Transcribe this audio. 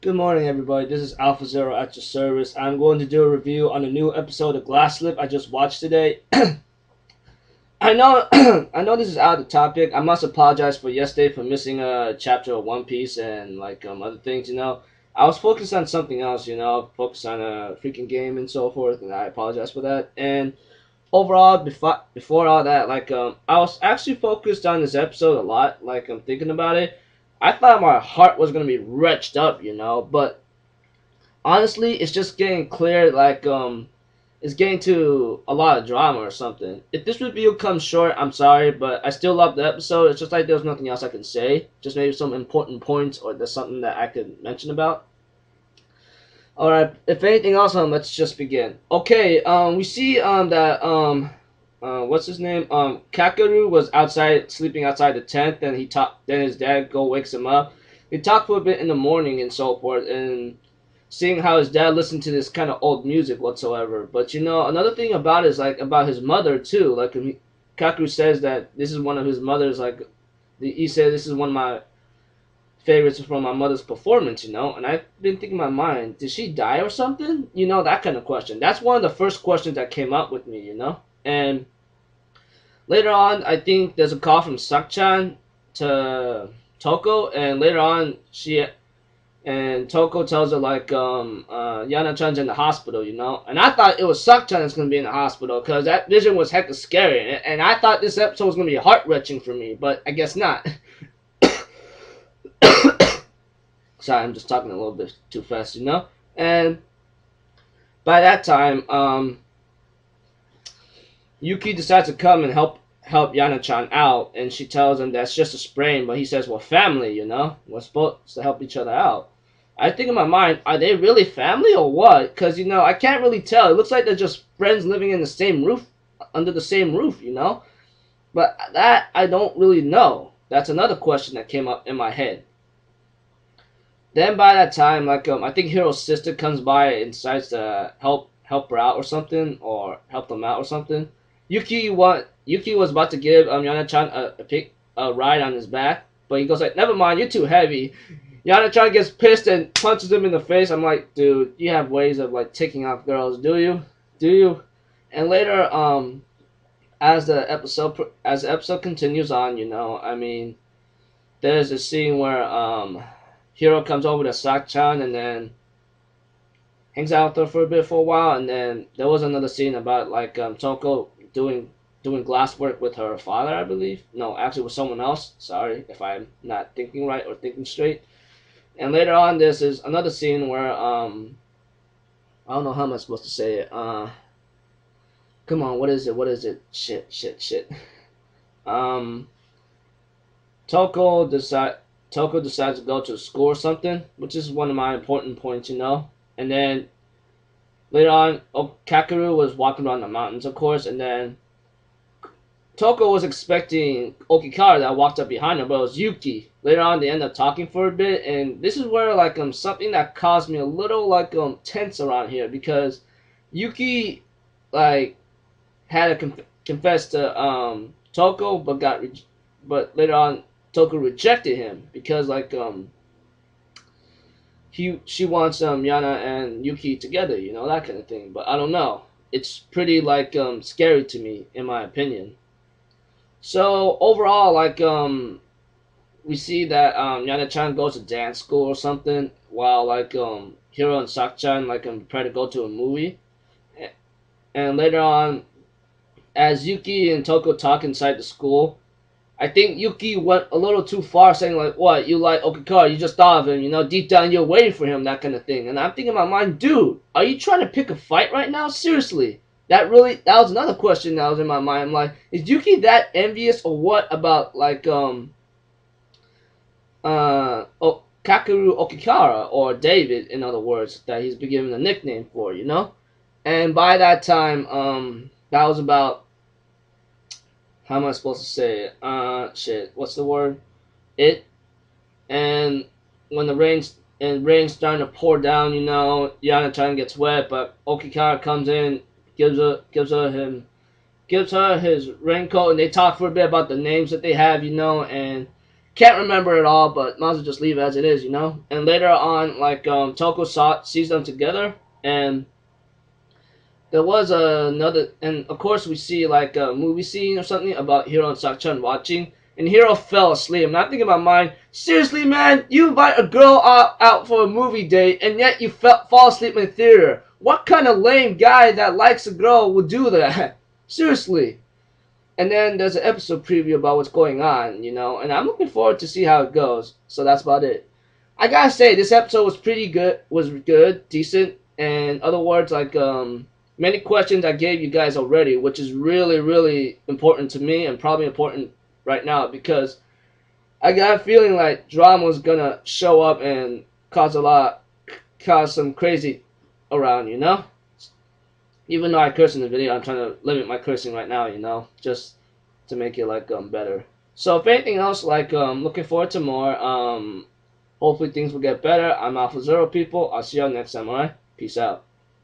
Good morning, everybody. This is Alpha Zero at your service. I'm going to do a review on a new episode of Glasslip I just watched today. I know, I know this is out of the topic. I must apologize for yesterday for missing a chapter of One Piece and other things. I was focused on something else. Focused on a freaking game and so forth, and I apologize for that. And overall, before all that, I was actually focused on this episode a lot. I'm thinking about it. I thought my heart was gonna be wretched up, but honestly, it's just getting clear. It's getting to a lot of drama or something. If this review comes short, I'm sorry, but I still love the episode. It's just like there's nothing else I can say. Just maybe some important points or there's something that I could mention about. All right. If anything else, let's just begin. Okay. We see that what's his name? Kakeru was sleeping outside the tent. Then his dad wakes him up. They talk for a bit in the morning and so forth, and seeing how his dad listened to this kind of old music whatsoever. But another thing about it is about his mother too. Kakeru says that this is one of his mother's he said this is one of my favorites from my mother's performance. And I've been thinking in my mind, did she die or something? That kind of question. That's one of the first questions that came up with me. And later on, I think there's a call from Sakchan to Toko, and later on, Toko tells her Yana-chan's in the hospital, and I thought it was Sakchan that's gonna be in the hospital because that vision was hecka scary, and I thought this episode was gonna be heart wrenching for me, but I guess not. Sorry, I'm just talking a little bit too fast, and by that time, Yuki decides to come and help Yana-chan out, and she tells him that's just a sprain, but he says, well, family, we're supposed to help each other out. I think in my mind, are they really family or what? Because, I can't really tell. It looks like they're just friends living in the same roof, under the same roof, But that, I don't really know. That's another question that came up in my head. Then by that time, I think Hiro's sister comes by and decides to help her out or something, or help them out or something. Yuki was about to give Yana-chan a ride on his back, but he goes never mind, you're too heavy. Yana-chan gets pissed and punches him in the face. I'm like, dude, you have ways of taking off girls, do you? Do you? And later, as the episode continues on, there's a scene where Hiro comes over to Sakchan and then hangs out with her for a while, and then there was another scene about Toko doing glass work with her father, I believe. No, actually with someone else. Sorry if I'm not thinking right or thinking straight. And later on, this is another scene where I don't know how am I supposed to say it. Come on, what is it? What is it? Shit. Toko decides to go to school or something, which is one of my important points, And then later on, Kakeru was walking around the mountains, of course, and then Toko was expecting Okikara that walked up behind her, but it was Yuki. Later on, they end up talking for a bit, and this is where something that caused me a little tense around here, because Yuki had to confess to Toko, but later on Toko rejected him because she wants Yana and Yuki together, that kind of thing. But I don't know. It's pretty scary to me, in my opinion. So overall, we see that Yana-chan goes to dance school or something, while Hiro and Sakchan prepare to go to a movie. And later on, as Yuki and Toko talk inside the school, I think Yuki went a little too far, saying what, you like Okikara, you just thought of him, deep down you're waiting for him, that kind of thing. And I'm thinking in my mind, dude, are you trying to pick a fight right now? Seriously. That was another question that was in my mind. I'm like, is Yuki that envious or what about Kakeru Okikara, or David, in other words, that he's been given a nickname for, And by that time, that was about, how am I supposed to say it? What's the word? And when the rain's starting to pour down, Yana-chan gets wet, but Okikara comes in, gives her his raincoat, and they talk for a bit about the names that they have, and Can't remember it all, but might as well just leave it as it is, you know. And later on, like Toko sees them together, and there was another, and of course we see like a movie scene or something about Hiro and Sakchan watching, and Hiro fell asleep. And I'm thinking about mine, seriously, man, you invite a girl out for a movie date, and yet you fall asleep in the theater. What kind of lame guy that likes a girl would do that? Seriously. And then there's an episode preview about what's going on, you know, and I'm looking forward to see how it goes. So that's about it. I gotta say, this episode was pretty good, decent, and other words, like, many questions I gave you guys already, which is really, really important to me, and probably important right now, because I got a feeling like drama's gonna show up and cause some crazy around, you know? Even though I curse in the video, I'm trying to limit my cursing right now, you know, just to make it like better. So if anything else, like looking forward to more. Hopefully things will get better. I'm Alpha Zero, people. I'll see y'all next time, alright? Peace out.